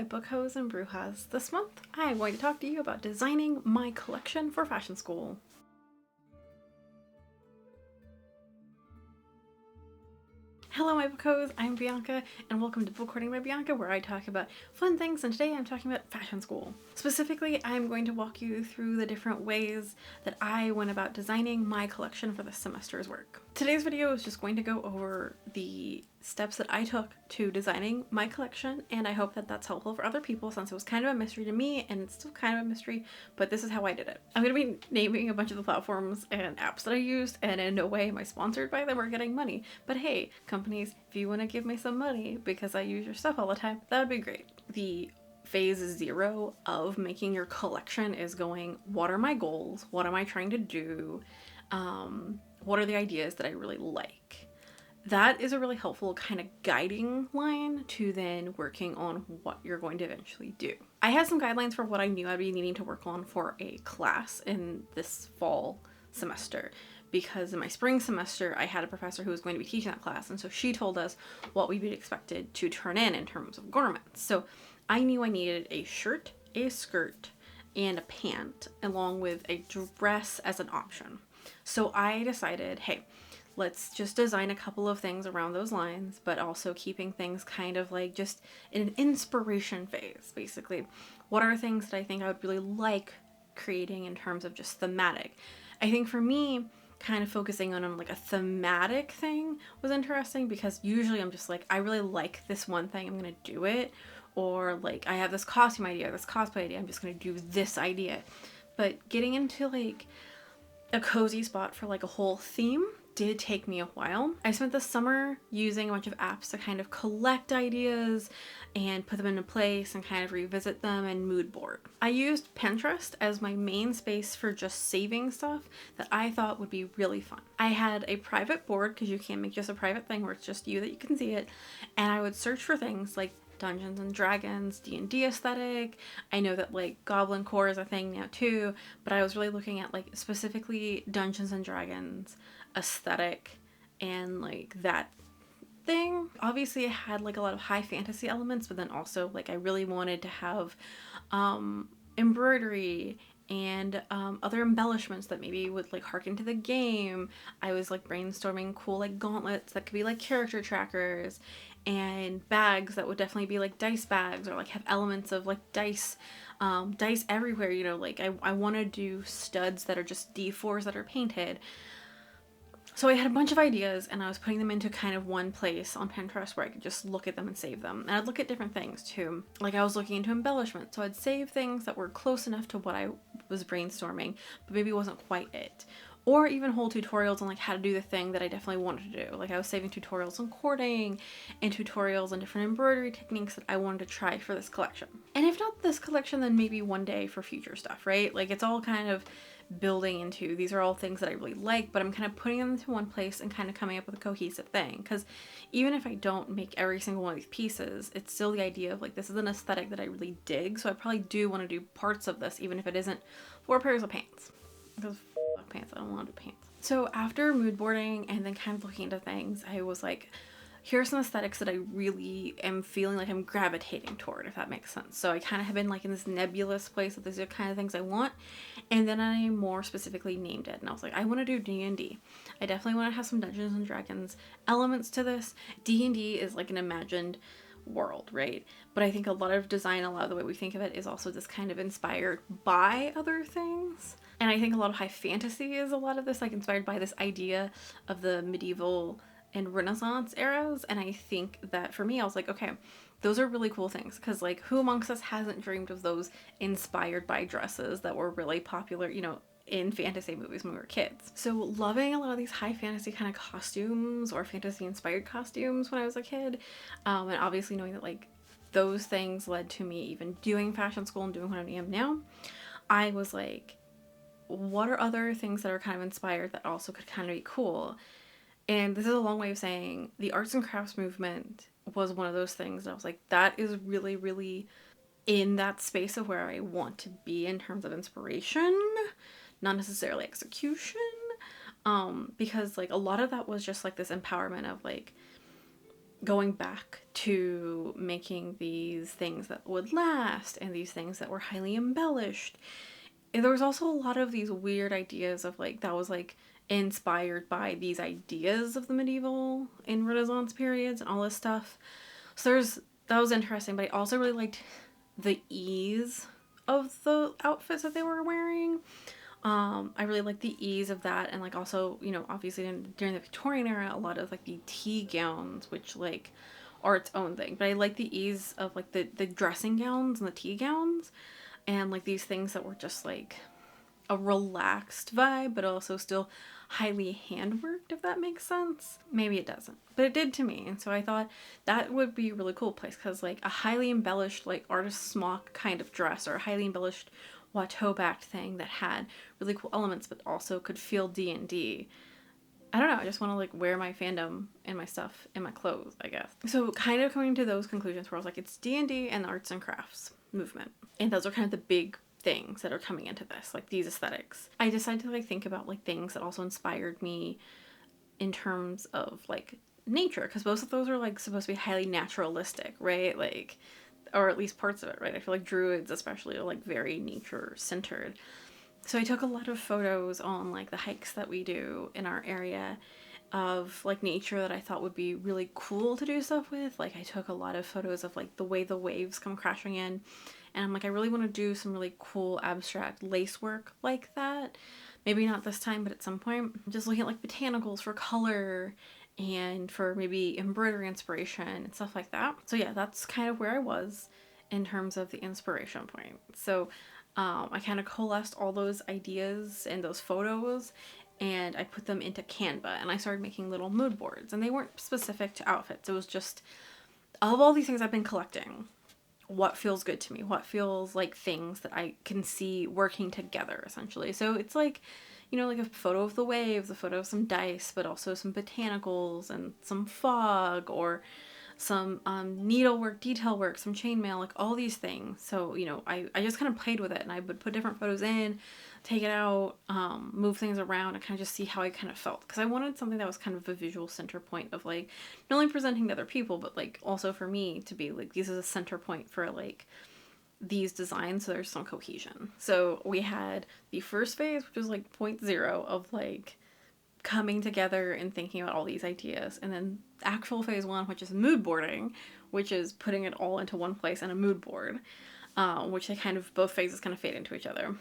my Bookhos and Bookhos. This month, I'm going to talk to you about designing my collection for fashion school. Hello my Bookhos, I'm Bianca, and welcome to Bookhoarding by Bianca, where I talk about fun things, and today I'm talking about fashion school. Specifically, I'm going to walk you through the different ways that I went about designing my collection for this semester's work. Today's video is just going to go over the steps that I took to designing my collection, and I hope that that's helpful for other people since it was kind of a mystery to me, and it's still kind of a mystery, but this is how I did it. I'm going to be naming a bunch of the platforms and apps that I used, and in no way am I sponsored by them or getting money, but hey, companies, if you want to give me some money because I use your stuff all the time, that would be great. The phase 0 of making your collection is going, what are my goals? What am I trying to do? What are the ideas that I really like? That is a really helpful kind of guiding line to then working on what you're going to eventually do. I had some guidelines for what I knew I'd be needing to work on for a class in this fall semester, because in my spring semester I had a professor who was going to be teaching that class, and so she told us what we'd be expected to turn in terms of garments. So I knew I needed a shirt, a skirt, and a pant, along with a dress as an option. So I decided, hey, let's just design a couple of things around those lines, but also keeping things kind of like just in an inspiration phase, basically. What are things that I think I would really like creating in terms of just thematic? I think for me, kind of focusing on like a thematic thing was interesting, because usually I'm just like, I really like this one thing, I'm gonna do it. Or like, I have this costume idea, this cosplay idea, I'm just gonna do this idea. But getting into like a cozy spot for like a whole theme did take me a while. I spent the summer using a bunch of apps to kind of collect ideas and put them into place and kind of revisit them and mood board. I used Pinterest as my main space for just saving stuff that I thought would be really fun. I had a private board, because you can't make just a private thing where it's just you that you can see it, and I would search for things like Dungeons and Dragons, D&D aesthetic. I know that like Goblin Core is a thing now too, but I was really looking at like specifically Dungeons and Dragons aesthetic and like that thing. Obviously I had like a lot of high fantasy elements, but then also like I really wanted to have embroidery and other embellishments that maybe would like harken to the game. I was like brainstorming cool like gauntlets that could be like character trackers, and bags that would definitely be like dice bags, or like have elements of like dice everywhere, you know, like I want to do studs that are just D4s that are painted. So I had a bunch of ideas, and I was putting them into kind of one place on Pinterest where I could just look at them and save them. And I'd look at different things too. Like I was looking into embellishment, so I'd save things that were close enough to what I was brainstorming, but maybe wasn't quite it. Or even whole tutorials on like how to do the thing that I definitely wanted to do. Like I was saving tutorials on cording and tutorials on different embroidery techniques that I wanted to try for this collection. And if not this collection, then maybe one day for future stuff, right? Like it's all kind of building into, these are all things that I really like, but I'm kind of putting them into one place and kind of coming up with a cohesive thing. Because even if I don't make every single one of these pieces, it's still the idea of like, this is an aesthetic that I really dig, so I probably do want to do parts of this, even if it isn't 4 pairs of pants. Because pants, I don't want to do pants. So after mood boarding and then kind of looking into things, I was like, here are some aesthetics that I really am feeling like I'm gravitating toward, if that makes sense. So I kind of have been like in this nebulous place that these are the kind of things I want, and then I more specifically named it, and I was like, I want to do D&D. I definitely want to have some Dungeons and Dragons elements to this. D&D is like an imagined world, right? But I think a lot of design, a lot of the way we think of it, is also this kind of inspired by other things. And I think a lot of high fantasy is a lot of this, like inspired by this idea of the medieval and Renaissance eras. And I think that for me, I was like, okay, those are really cool things, because like who amongst us hasn't dreamed of those inspired by dresses that were really popular, you know, in fantasy movies when we were kids. So loving a lot of these high fantasy kind of costumes or fantasy inspired costumes when I was a kid, and obviously knowing that like those things led to me even doing fashion school and doing what I am now, I was like, what are other things that are kind of inspired that also could kind of be cool? And this is a long way of saying the arts and crafts movement was one of those things that I was like, that is really, really in that space of where I want to be in terms of inspiration, not necessarily execution. Because like a lot of that was just like this empowerment of like, going back to making these things that would last and these things that were highly embellished. And there was also a lot of these weird ideas of like, that was like inspired by these ideas of the medieval and Renaissance periods and all this stuff. So that was interesting, but I also really liked the ease of the outfits that they were wearing. I really like the ease of that, and like also, you know, obviously during the Victorian era, a lot of like the tea gowns, which like are its own thing, but I like the ease of like the dressing gowns and the tea gowns, and like these things that were just like a relaxed vibe, but also still highly handworked, if that makes sense. Maybe it doesn't, but it did to me. And so I thought that would be a really cool place, because like a highly embellished like artist smock kind of dress, or a highly embellished Watteau backed thing that had really cool elements but also could feel D&D. I don't know, I just want to like wear my fandom and my stuff in my clothes, I guess. So kind of coming to those conclusions where I was like, it's D&D and the arts and crafts movement. And those are kind of the big things that are coming into this, like these aesthetics. I decided to like think about like things that also inspired me in terms of like nature, because both of those are like supposed to be highly naturalistic, right? Like, or at least parts of it, right? I feel like druids especially are like very nature centered. So I took a lot of photos on like the hikes that we do in our area of like nature that I thought would be really cool to do stuff with. Like I took a lot of photos of like the way the waves come crashing in, and I'm like, I really want to do some really cool abstract lace work like that. Maybe not this time, but at some point. Just looking at like botanicals for color and for maybe embroidery inspiration and stuff like that. So yeah, that's kind of where I was in terms of the inspiration point. So I kind of coalesced all those ideas and those photos, and I put them into Canva, and I started making little mood boards, and they weren't specific to outfits. It was just, of all these things I've been collecting, what feels good to me, what feels like things that I can see working together, essentially. So it's like, you know, like a photo of the waves, a photo of some dice, but also some botanicals and some fog, or some needlework, detail work, some chainmail, like all these things. So, you know, I just kind of played with it, and I would put different photos in, take it out, move things around, and kind of just see how I kind of felt. Because I wanted something that was kind of a visual center point of like, not only presenting to other people, but like also for me to be like, this is a center point for like these designs, so there's some cohesion. So we had the first phase, which was like 0.0 of like coming together and thinking about all these ideas, and then actual phase 1, which is mood boarding, which is putting it all into one place in a mood board, which they kind of, both phases kind of fade into each other.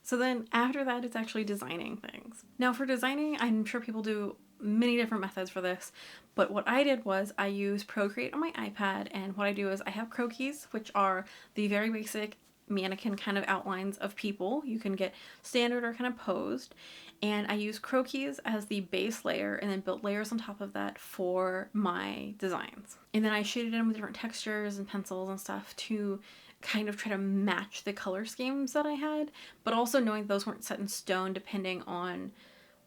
So then after that, it's actually designing things. Now for designing, I'm sure people do many different methods for this, but what I did was I use Procreate on my iPad, and what I do is I have croquis, which are the very basic mannequin kind of outlines of people. You can get standard or kind of posed, and I use croquis as the base layer and then built layers on top of that for my designs. And then I shaded in with different textures and pencils and stuff to kind of try to match the color schemes that I had, but also knowing those weren't set in stone depending on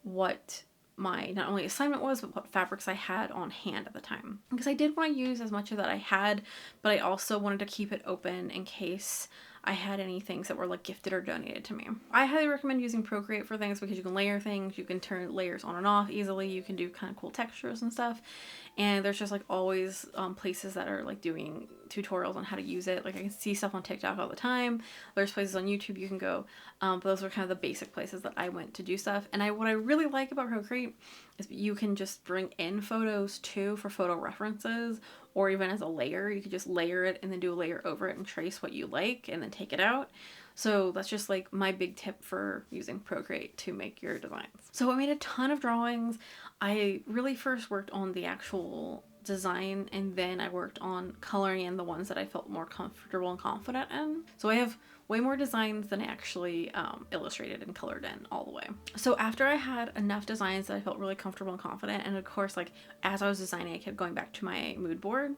what my not only assignment was, but what fabrics I had on hand at the time. Because I did want to use as much of that I had, but I also wanted to keep it open in case I had any things that were like gifted or donated to me. I highly recommend using Procreate for things because you can layer things, you can turn layers on and off easily, you can do kind of cool textures and stuff, and there's just like always places that are like doing tutorials on how to use it. Like I can see stuff on TikTok all the time, there's places on YouTube you can go, but those are kind of the basic places that I went to do stuff. And what I really like about Procreate is you can just bring in photos too for photo references, or even as a layer. You could just layer it and then do a layer over it and trace what you like and then take it out. So that's just like my big tip for using Procreate to make your designs. So I made a ton of drawings. I really first worked on the actual design, and then I worked on coloring in the ones that I felt more comfortable and confident in. So I have way more designs than I actually illustrated and colored in all the way. So after I had enough designs that I felt really comfortable and confident, and of course like as I was designing I kept going back to my mood board,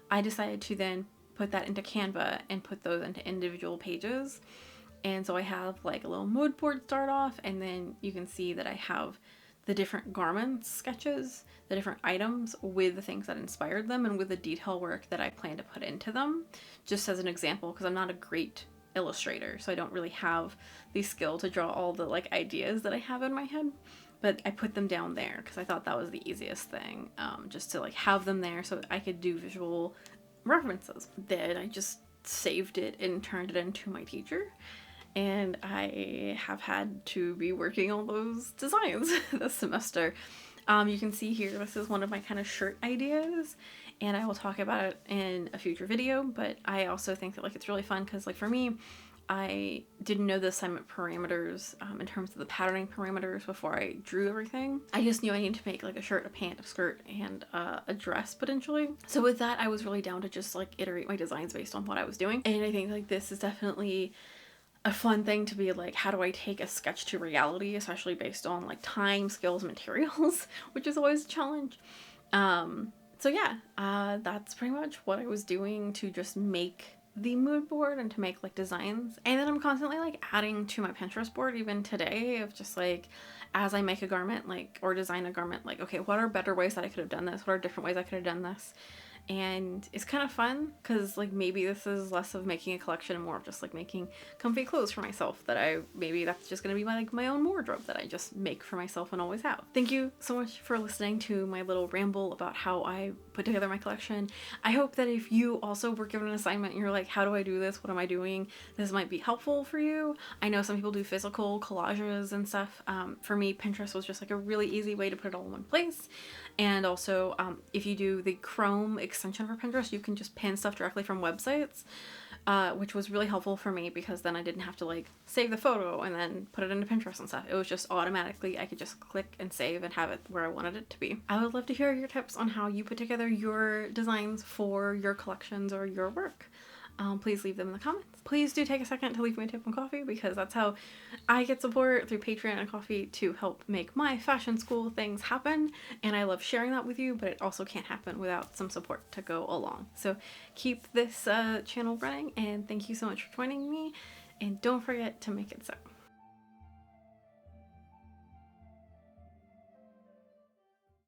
I decided to then put that into Canva and put those into individual pages. And so I have like a little mood board start off, and then you can see that I have the different garments sketches, the different items with the things that inspired them and with the detail work that I plan to put into them, just as an example, because I'm not a great illustrator, so I don't really have the skill to draw all the like ideas that I have in my head. but I put them down there because I thought that was the easiest thing, just to like have them there so I could do visual references. Then I just saved it and turned it into my teacher, and I have had to be working on those designs this semester. You can see here, this is one of my kind of shirt ideas, and I will talk about it in a future video, but I also think that like it's really fun because like for me, I didn't know the assignment parameters in terms of the patterning parameters before I drew everything. I just knew I needed to make like a shirt, a pant, a skirt, and a dress potentially. So with that, I was really down to just like iterate my designs based on what I was doing. And I think like this is definitely a fun thing to be like, how do I take a sketch to reality, especially based on like time, skills, materials, which is always a challenge. So yeah, that's pretty much what I was doing to just make the mood board and to make like designs. And then I'm constantly like adding to my Pinterest board even today of just like, as I make a garment like or design a garment, like, okay, what are better ways that I could have done this? What are different ways I could have done this? And it's kind of fun because like maybe this is less of making a collection and more of just like making comfy clothes for myself that maybe that's just gonna be my own wardrobe that I just make for myself and always have. Thank you so much for listening to my little ramble about how I put together my collection. I hope that if you also were given an assignment and you're like, how do I do this? What am I doing? This might be helpful for you. I know some people do physical collages and stuff. For me, Pinterest was just like a really easy way to put it all in one place. And also, if you do the Chrome extension for Pinterest, you can just pin stuff directly from websites, which was really helpful for me because then I didn't have to like save the photo and then put it into Pinterest and stuff. It was just automatically, I could just click and save and have it where I wanted it to be. I would love to hear your tips on how you put together your designs for your collections or your work. Please leave them in the comments. Please do take a second to leave me a tip on coffee because that's how I get support through Patreon and coffee to help make my fashion school things happen. And I love sharing that with you, but it also can't happen without some support to go along. So keep this channel running, and thank you so much for joining me, and don't forget to make it so.